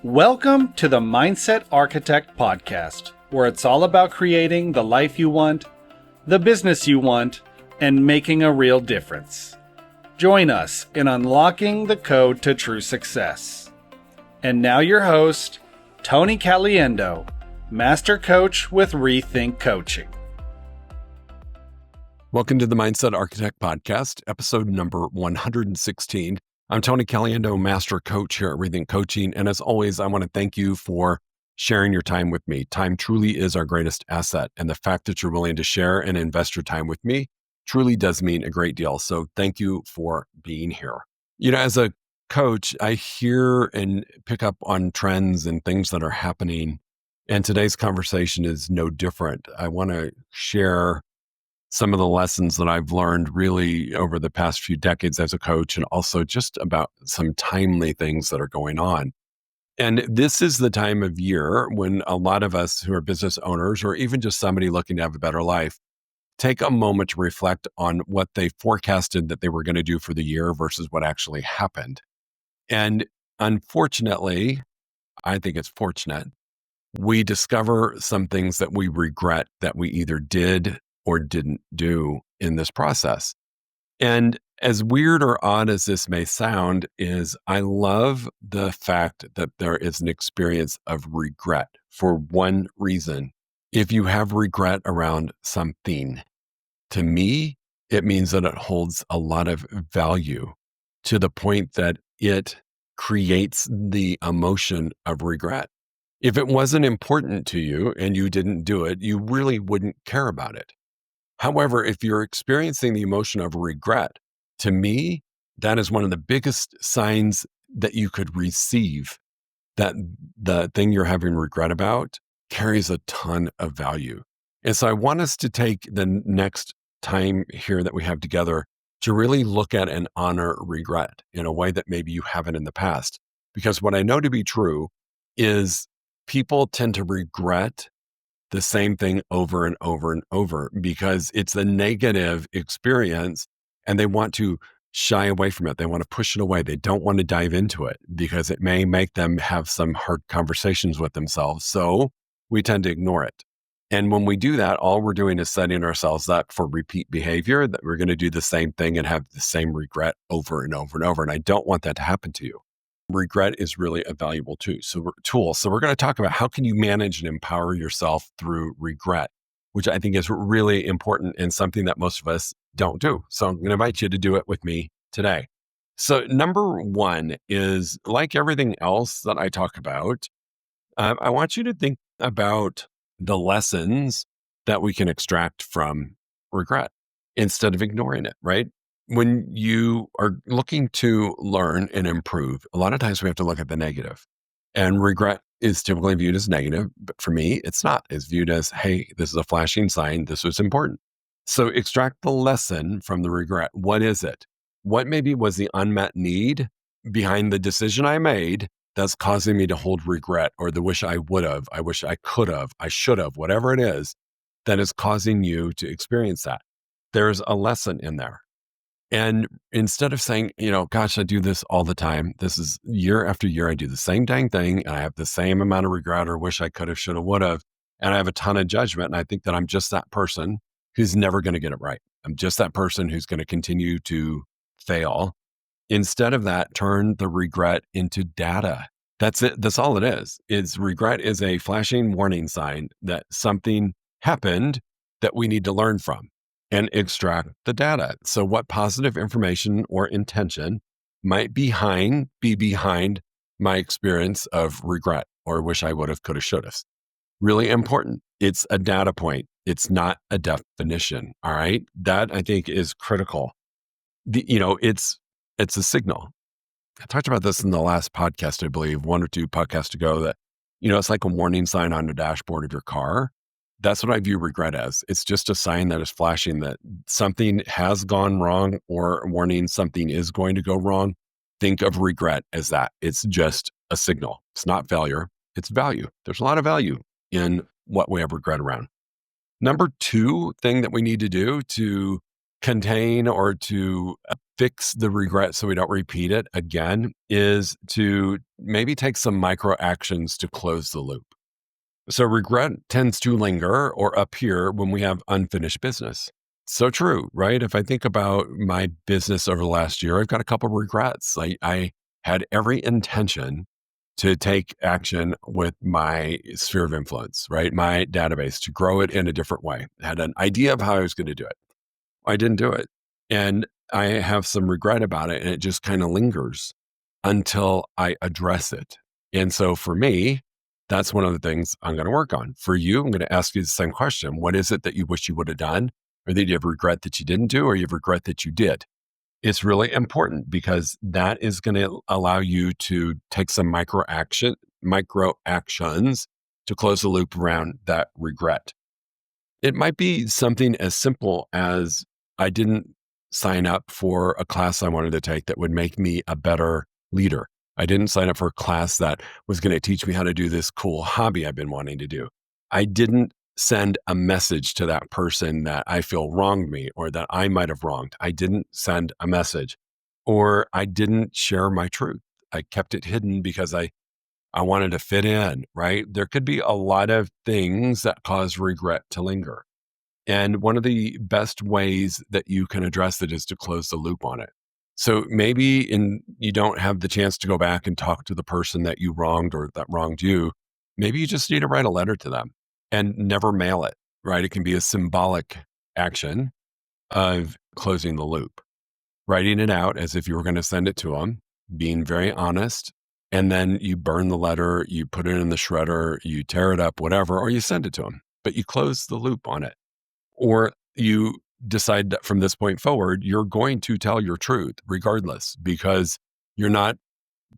Welcome to the Mindset Architect Podcast, where it's all about creating the life you want, the business you want, and making a real difference. Join us in unlocking the code to true success. And now your host, Tony Caliendo, Master Coach with ReThink Coaching. Welcome to the Mindset Architect Podcast, episode number 116. I'm Tony Caliendo, Master Coach here at ReThink Coaching. And as always, I want to thank you for sharing your time with me. Time truly is our greatest asset. And the fact that you're willing to share and invest your time with me truly does mean a great deal. So thank you for being here. You know, as a coach, I hear and pick up on trends and things that are happening. And today's conversation is no different. I want to share some of the lessons that I've learned really over the past few decades as a coach, and also just about some timely things that are going on. And this is the time of year when a lot of us who are business owners, or even just somebody looking to have a better life, take a moment to reflect on what they forecasted that they were going to do for the year versus what actually happened. And unfortunately, I think it's fortunate, we discover some things that we regret that we either did or didn't do in this process. And as weird or odd as this may sound, is I love the fact that there is an experience of regret for one reason. If you have regret around something, to me, it means that it holds a lot of value to the point that it creates the emotion of regret. If it wasn't important to you and you didn't do it, you really wouldn't care about it. However, if you're experiencing the emotion of regret, to me, that is one of the biggest signs that you could receive that the thing you're having regret about carries a ton of value. And so I want us to take the next time here that we have together to really look at and honor regret in a way that maybe you haven't in the past. Because what I know to be true is people tend to regret the same thing over and over and over because it's a negative experience and they want to shy away from it. They want to push it away. They don't want to dive into it because it may make them have some hard conversations with themselves. So we tend to ignore it. And when we do that, all we're doing is setting ourselves up for repeat behavior, that we're going to do the same thing and have the same regret over and over and over. And I don't want that to happen to you. Regret is really a valuable tool. So we're going to talk about how can you manage and empower yourself through regret, which I think is really important and something that most of us don't do. So I'm going to invite you to do it with me today. So number one is, like everything else that I talk about, I want you to think about the lessons that we can extract from regret instead of ignoring it, right? When you are looking to learn and improve, a lot of times we have to look at the negative. And regret is typically viewed as negative, but for me, it's not. It's viewed as, hey, this is a flashing sign. This was important. So extract the lesson from the regret. What is it? What maybe was the unmet need behind the decision I made that's causing me to hold regret, or the wish I would have, I wish I could have, I should have, whatever it is that is causing you to experience that? There's a lesson in there. And instead of saying, gosh, I do this all the time. This is year after year. I do the same dang thing and I have the same amount of regret or wish I could have, should have, would have. And I have a ton of judgment. And I think that I'm just that person who's never going to get it right. I'm just that person who's going to continue to fail. Instead of that, turn the regret into data. That's it. That's all it is. Regret is a flashing warning sign that something happened that we need to learn from and extract the data. So what positive information or intention might be behind my experience of regret or wish I would have, could have, should have? Really important. It's a data point. It's not a definition. All right. That I think is critical. It's a signal. I talked about this in the last podcast, I believe, one or two podcasts ago, that, it's like a warning sign on the dashboard of your car. That's what I view regret as. It's just a sign that is flashing that something has gone wrong, or warning something is going to go wrong. Think of regret as that. It's just a signal. It's not failure. It's value. There's a lot of value in what we have regret around. Number two thing that we need to do to contain or to fix the regret so we don't repeat it again is to maybe take some micro actions to close the loop. So regret tends to linger or appear when we have unfinished business. So true, right? If I think about my business over the last year, I've got a couple of regrets. I had every intention to take action with my sphere of influence, right? My database to grow it in a different way. I had an idea of how I was going to do it. I didn't do it. And I have some regret about it. And it just kind of lingers until I address it. And so for me, that's one of the things I'm going to work on. For you, I'm going to ask you the same question. What is it that you wish you would have done? Or that you have regret that you didn't do, or you have regret that you did? It's really important because that is going to allow you to take some micro actions to close the loop around that regret. It might be something as simple as I didn't sign up for a class I wanted to take that would make me a better leader. I didn't sign up for a class that was going to teach me how to do this cool hobby I've been wanting to do. I didn't send a message to that person that I feel wronged me or that I might have wronged. I didn't send a message, or I didn't share my truth. I kept it hidden because I wanted to fit in, right? There could be a lot of things that cause regret to linger. And one of the best ways that you can address it is to close the loop on it. So maybe you don't have the chance to go back and talk to the person that you wronged or that wronged you. Maybe you just need to write a letter to them and never mail it, right? It can be a symbolic action of closing the loop, writing it out as if you were going to send it to them, being very honest, and then you burn the letter, you put it in the shredder, you tear it up, whatever, or you send it to them, but you close the loop on it. Or you decide that from this point forward, you're going to tell your truth regardless, because you're not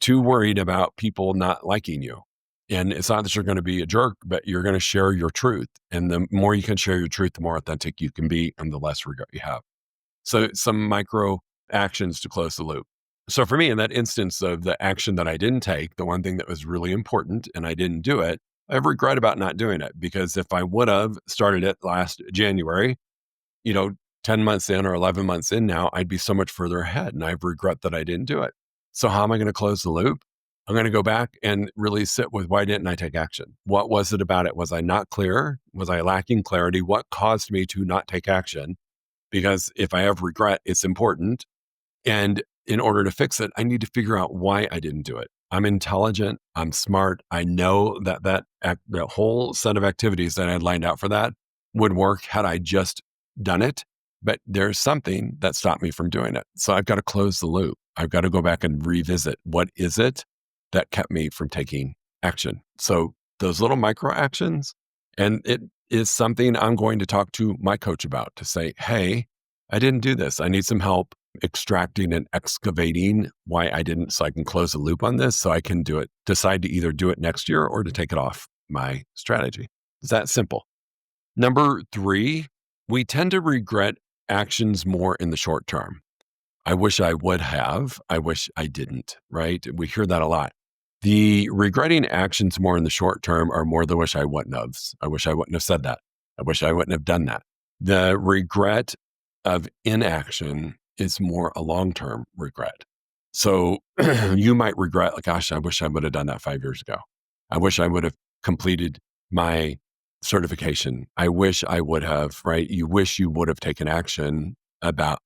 too worried about people not liking you. And it's not that you're going to be a jerk, but you're going to share your truth. And the more you can share your truth, the more authentic you can be and the less regret you have. So some micro actions to close the loop. So for me, in that instance of the action that I didn't take, the one thing that was really important and I didn't do it, I have regret about not doing it, because if I would have started it last January, 10 months in or 11 months in now, I'd be so much further ahead, and I have regret that I didn't do it. So how am I going to close the loop? I'm going to go back and really sit with, why didn't I take action? What was it about it? Was I not clear? Was I lacking clarity? What caused me to not take action? Because if I have regret, it's important. And in order to fix it, I need to figure out why I didn't do it. I'm intelligent. I'm smart. I know that whole set of activities that I had lined out for that would work had I just done it. But there's something that stopped me from doing it. So I've got to close the loop. I've got to go back and revisit, what is it that kept me from taking action? So those little micro actions, and it is something I'm going to talk to my coach about, to say, hey, I didn't do this. I need some help extracting and excavating why I didn't, so I can close the loop on this, so I can decide to either do it next year or to take it off my strategy. It's that simple. Number 3, we tend to regret actions more in the short term. I wish I would have. I wish I didn't, right? We hear that a lot. The regretting actions more in the short term are more the wish I wouldn't have. I wish I wouldn't have said that. I wish I wouldn't have done that. The regret of inaction is more a long-term regret. So you might regret, like, gosh, I wish I would have done that 5 years ago. I wish I would have completed my certification. I wish I would have, right? You wish you would have taken action about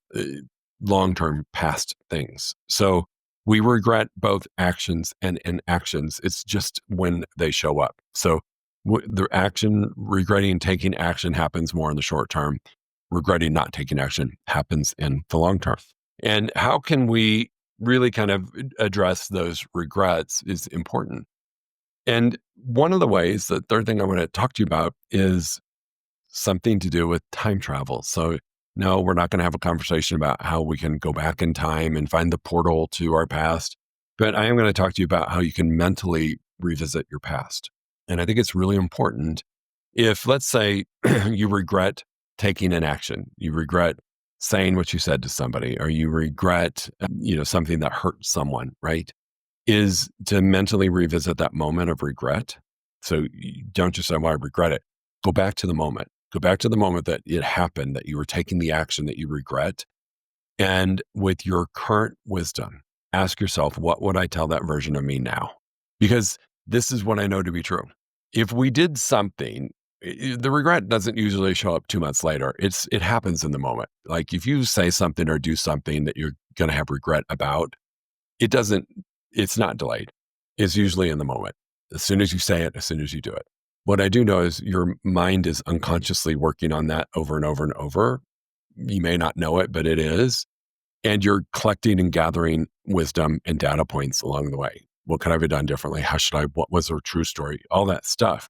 long-term past things. So we regret both actions and inactions. It's just when they show up. So regretting taking action happens more in the short term. Regretting not taking action happens in the long term. And how can we really kind of address those regrets is important. And one of the ways, the third thing I want to talk to you about, is something to do with time travel. So no, we're not going to have a conversation about how we can go back in time and find the portal to our past, but I am going to talk to you about how you can mentally revisit your past. And I think it's really important. If, let's say, you regret taking an action, you regret saying what you said to somebody, or you regret, something that hurt someone, right? Is to mentally revisit that moment of regret. So you don't just say, well, I regret it. Go back to the moment. Go back to the moment that it happened, that you were taking the action that you regret, And with your current wisdom, ask yourself, what would I tell that version of me now? Because this is what I know to be true. If we did something, the regret doesn't usually show up 2 months later. It happens in the moment. Like if you say something or do something that you're going to have regret about, it's not delayed. It's usually in the moment. As soon as you say it, as soon as you do it. What I do know is your mind is unconsciously working on that over and over and over. You may not know it, but it is. And you're collecting and gathering wisdom and data points along the way. What could I have done differently? What was a true story? All that stuff.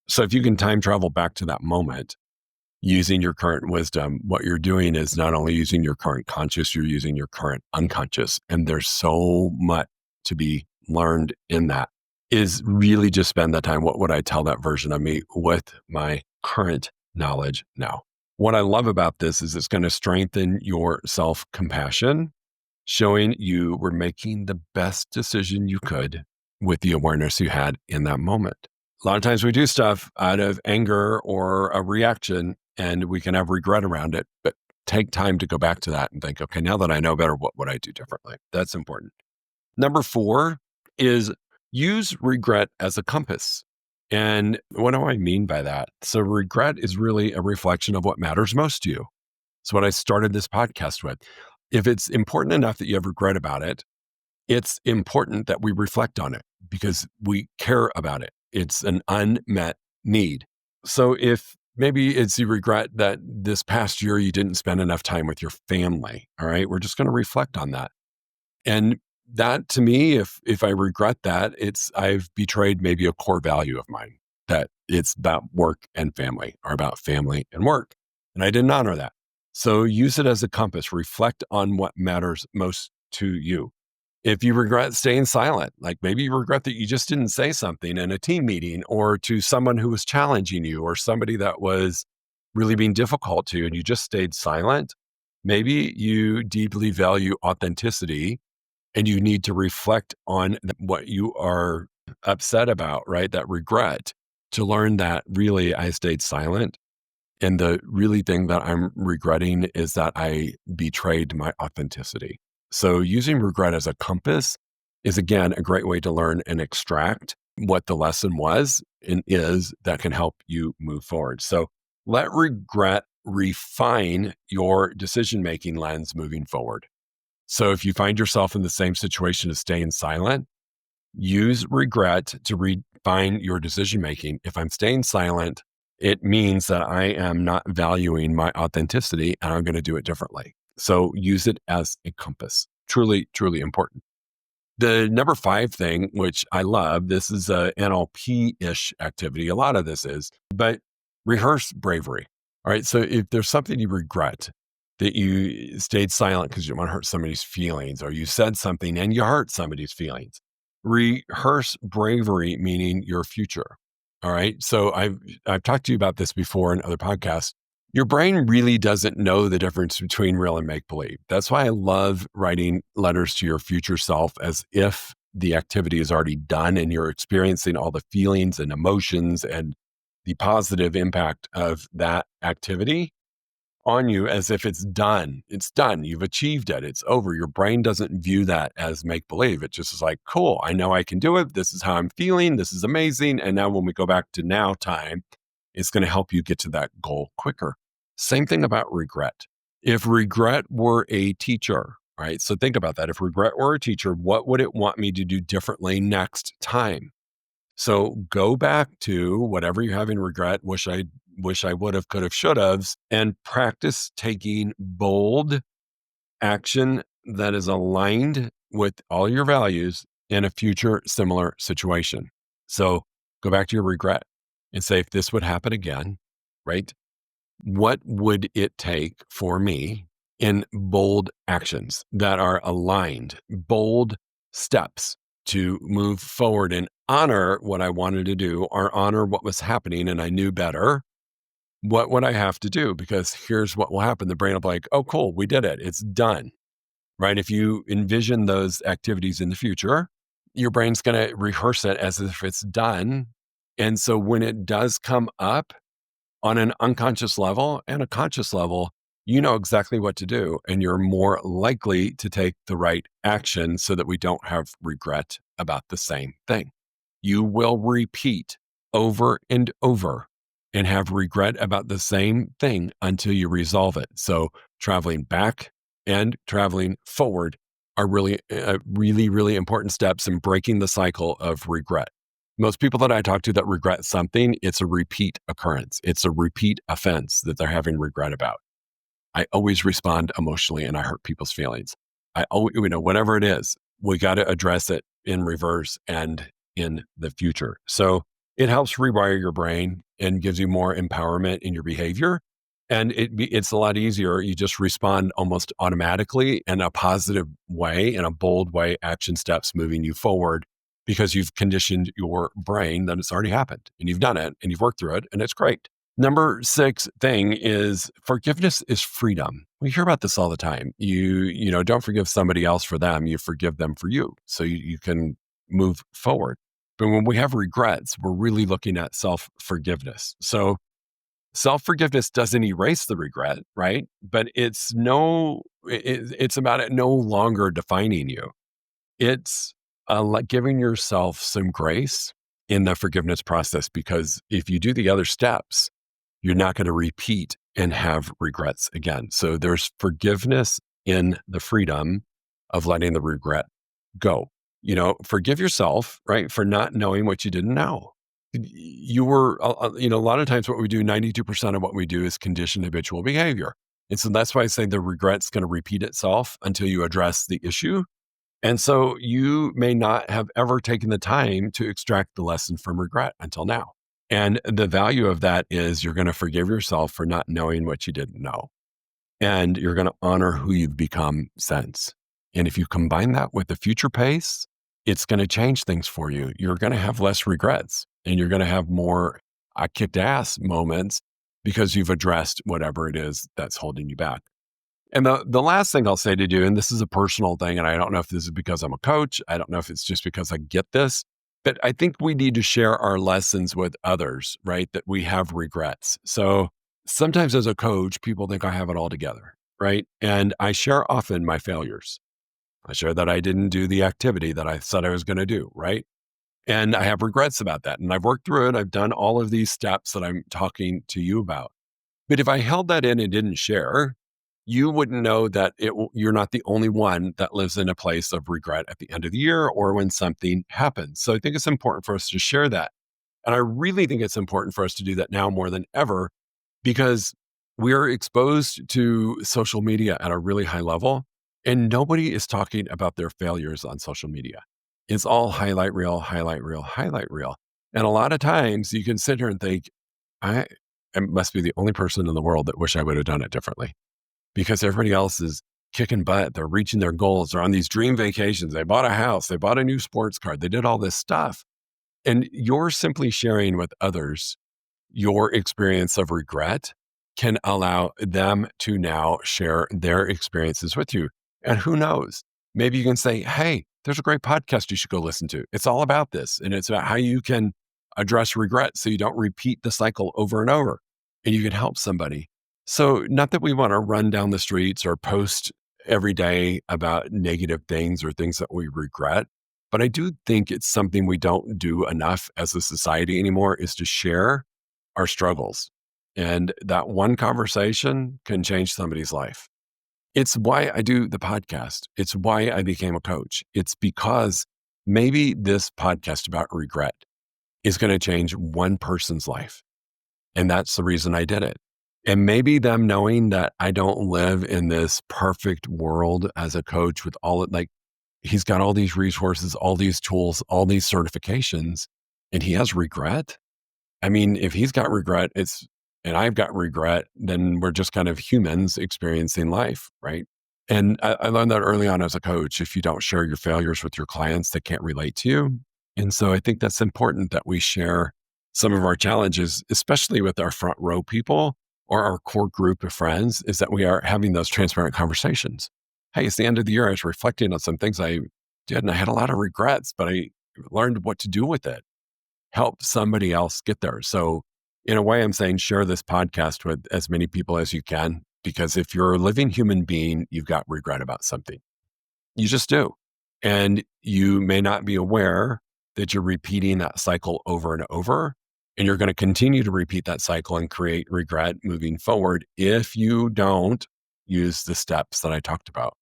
So if you can time travel back to that moment using your current wisdom, what you're doing is not only using your current conscious, you're using your current unconscious. And there's so much to be learned in that. Is really just spend that time. What would I tell that version of me with my current knowledge now? What I love about this is it's going to strengthen your self-compassion, showing you were making the best decision you could with the awareness you had in that moment. A lot of times we do stuff out of anger or a reaction and we can have regret around it, but take time to go back to that and think, okay, now that I know better, what would I do differently? That's important. Number 4 is use regret as a compass. And what do I mean by that? So regret is really a reflection of what matters most to you. It's what I started this podcast with. If it's important enough that you have regret about it, it's important that we reflect on it because we care about it. It's an unmet need. So if maybe it's you regret that this past year you didn't spend enough time with your family, all right, we're just going to reflect on that. And that to me, if I regret that, I've betrayed maybe a core value of mine, that it's about work and family or about family and work. And I didn't honor that. So use it as a compass, reflect on what matters most to you. If you regret staying silent, like maybe you regret that you just didn't say something in a team meeting or to someone who was challenging you or somebody that was really being difficult to you and you just stayed silent, maybe you deeply value authenticity and you need to reflect on what you are upset about, right? That regret, to learn that really I stayed silent. And the really thing that I'm regretting is that I betrayed my authenticity. So using regret as a compass is, again, a great way to learn and extract what the lesson was and is that can help you move forward. So let regret refine your decision-making lens moving forward. So if you find yourself in the same situation as staying silent, use regret to refine your decision-making. If I'm staying silent, it means that I am not valuing my authenticity and I'm going to do it differently. So use it as a compass. Truly, truly important. The number 5 thing, which I love, this is a NLP-ish activity. A lot of this is, but rehearse bravery. All right. So if there's something you regret, that you stayed silent because you don't want to hurt somebody's feelings, or you said something and you hurt somebody's feelings, rehearse bravery, meaning your future. All right. So I've talked to you about this before in other podcasts. Your brain really doesn't know the difference between real and make believe. That's why I love writing letters to your future self as if the activity is already done and you're experiencing all the feelings and emotions and the positive impact of that activity on you as if it's done. It's done. You've achieved it. It's over. Your brain doesn't view that as make believe. It just is like, cool, I know I can do it. This is how I'm feeling. This is amazing. And now when we go back to now time, it's going to help you get to that goal quicker. Same thing about regret. If regret were a teacher, right? So think about that. If regret were a teacher, what would it want me to do differently next time? So go back to whatever you have in regret, wish I would have, could have, should have, and practice taking bold action that is aligned with all your values in a future similar situation. So go back to your regret and say, if this would happen again, right? What would it take for me in bold actions that are aligned, bold steps to move forward and honor what I wanted to do or honor what was happening and I knew better? What would I have to do? Because here's what will happen. The brain will be like, oh, cool, we did it. It's done, right? If you envision those activities in the future, your brain's going to rehearse it as if it's done. And so when it does come up on an unconscious level and a conscious level, you know exactly what to do, and you're more likely to take the right action so that we don't have regret about the same thing. You will repeat over and over and have regret about the same thing until you resolve it. So, traveling back and traveling forward are really important steps in breaking the cycle of regret. Most people that I talk to that regret something, it's a repeat occurrence. It's a repeat offense that they're having regret about. I always respond emotionally and I hurt people's feelings. I always, whatever it is, we got to address it in reverse and in the future. So it helps rewire your brain and gives you more empowerment in your behavior. And it's a lot easier. You just respond almost automatically in a positive way, in a bold way, action steps moving you forward because you've conditioned your brain that it's already happened and you've done it and you've worked through it and it's great. Number 6 thing is forgiveness is freedom. We hear about this all the time. You don't forgive somebody else for them. You forgive them for you. So you can move forward. But when we have regrets, we're really looking at self-forgiveness. So self-forgiveness doesn't erase the regret, right? But it's about it no longer defining you. It's like giving yourself some grace in the forgiveness process, because if you do the other steps, you're not going to repeat and have regrets again. So there's forgiveness in the freedom of letting the regret go. Forgive yourself, right, for not knowing what you didn't know. You were, a lot of times what we do, 92% of what we do is conditioned habitual behavior. And so that's why I say the regret's going to repeat itself until you address the issue. And so you may not have ever taken the time to extract the lesson from regret until now. And the value of that is you're going to forgive yourself for not knowing what you didn't know. And you're going to honor who you've become since. And if you combine that with the future pace, it's going to change things for you. You're going to have less regrets and you're going to have more I kicked ass moments because you've addressed whatever it is that's holding you back. And the last thing I'll say to you, and this is a personal thing, and I don't know if this is because I'm a coach, I don't know if it's just because I get this, but I think we need to share our lessons with others, right? That we have regrets. So sometimes as a coach, people think I have it all together, right? And I share often my failures. I share that I didn't do the activity that I said I was going to do, right? And I have regrets about that. And I've worked through it. I've done all of these steps that I'm talking to you about. But if I held that in and didn't share, you wouldn't know that you're not the only one that lives in a place of regret at the end of the year or when something happens. So I think it's important for us to share that. And I really think it's important for us to do that now more than ever, because we are exposed to social media at a really high level and nobody is talking about their failures on social media. It's all highlight reel, highlight reel, highlight reel. And a lot of times you can sit here and think, I must be the only person in the world that wish I would have done it differently, because everybody else is kicking butt. They're reaching their goals. They're on these dream vacations. They bought a house. They bought a new sports car. They did all this stuff. And you're simply sharing with others your experience of regret can allow them to now share their experiences with you. And who knows, maybe you can say, hey, there's a great podcast you should go listen to. It's all about this. And it's about how you can address regret so you don't repeat the cycle over and over, and you can help somebody. So not that we want to run down the streets or post every day about negative things or things that we regret, but I do think it's something we don't do enough as a society anymore, is to share our struggles. And that one conversation can change somebody's life. It's why I do the podcast. It's why I became a coach. It's because maybe this podcast about regret is going to change one person's life. And that's the reason I did it. And maybe them knowing that I don't live in this perfect world as a coach with all it, like, he's got all these resources, all these tools, all these certifications, and he has regret. I mean, if he's got regret, and I've got regret, then we're just kind of humans experiencing life, right? And I learned that early on as a coach. If you don't share your failures with your clients, they can't relate to you. And so I think that's important that we share some of our challenges, especially with our front row people or our core group of friends, is that we are having those transparent conversations. Hey, it's the end of the year. I was reflecting on some things I did, and I had a lot of regrets, but I learned what to do with it. Help somebody else get there. So in a way, I'm saying share this podcast with as many people as you can. because if you're a living human being, you've got regret about something. You just do. And you may not be aware that you're repeating that cycle over and over. And you're going to continue to repeat that cycle and create regret moving forward if you don't use the steps that I talked about.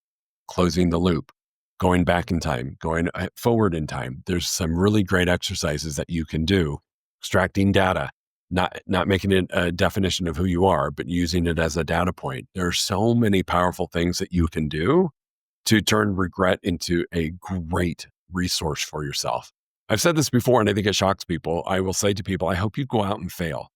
Closing the loop, going back in time, going forward in time. There's some really great exercises that you can do. Extracting data, not making it a definition of who you are, but using it as a data point. There are so many powerful things that you can do to turn regret into a great resource for yourself. I've said this before, and I think it shocks people. I will say to people, I hope you go out and fail.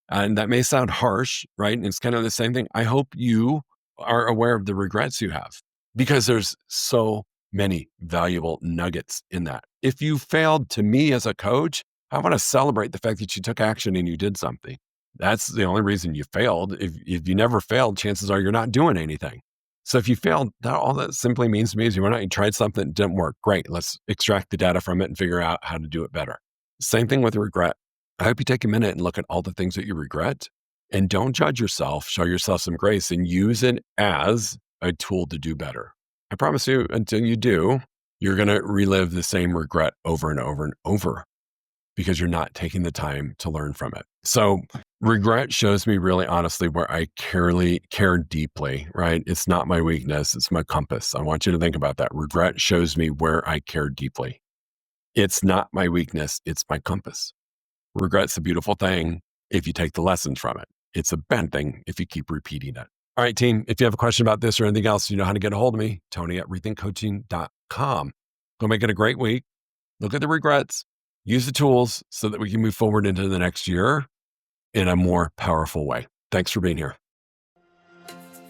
And that may sound harsh, right? And it's kind of the same thing. I hope you are aware of the regrets you have, because there's so many valuable nuggets in that. If you failed, to me as a coach, I want to celebrate the fact that you took action and you did something. That's the only reason you failed. If you never failed, chances are you're not doing anything. So if you failed, all that simply means to me is you went out and tried something that didn't work. Great, let's extract the data from it and figure out how to do it better. Same thing with regret. I hope you take a minute and look at all the things that you regret and don't judge yourself. Show yourself some grace and use it as a tool to do better. I promise you, until you do, you're going to relive the same regret over and over and over because you're not taking the time to learn from it. So regret shows me really honestly where I care deeply, right? It's not my weakness. It's my compass. I want you to think about that. Regret shows me where I care deeply. It's not my weakness. It's my compass. Regret's a beautiful thing if you take the lessons from it. It's a bad thing if you keep repeating it. All right, team, if you have a question about this or anything else, you know how to get a hold of me, Tony@rethinkcoaching.com. Go make it a great week. Look at the regrets. Use the tools so that we can move forward into the next year in a more powerful way. Thanks for being here.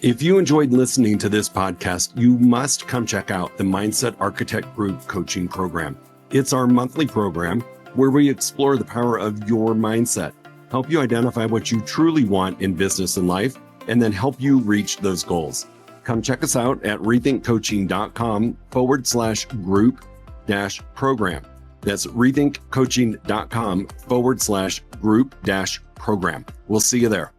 If you enjoyed listening to this podcast, you must come check out the Mindset Architect Group Coaching Program. It's our monthly program where we explore the power of your mindset, help you identify what you truly want in business and life, and then help you reach those goals. Come check us out at rethinkcoaching.com/group-program. That's rethinkcoaching.com/group-program. We'll see you there.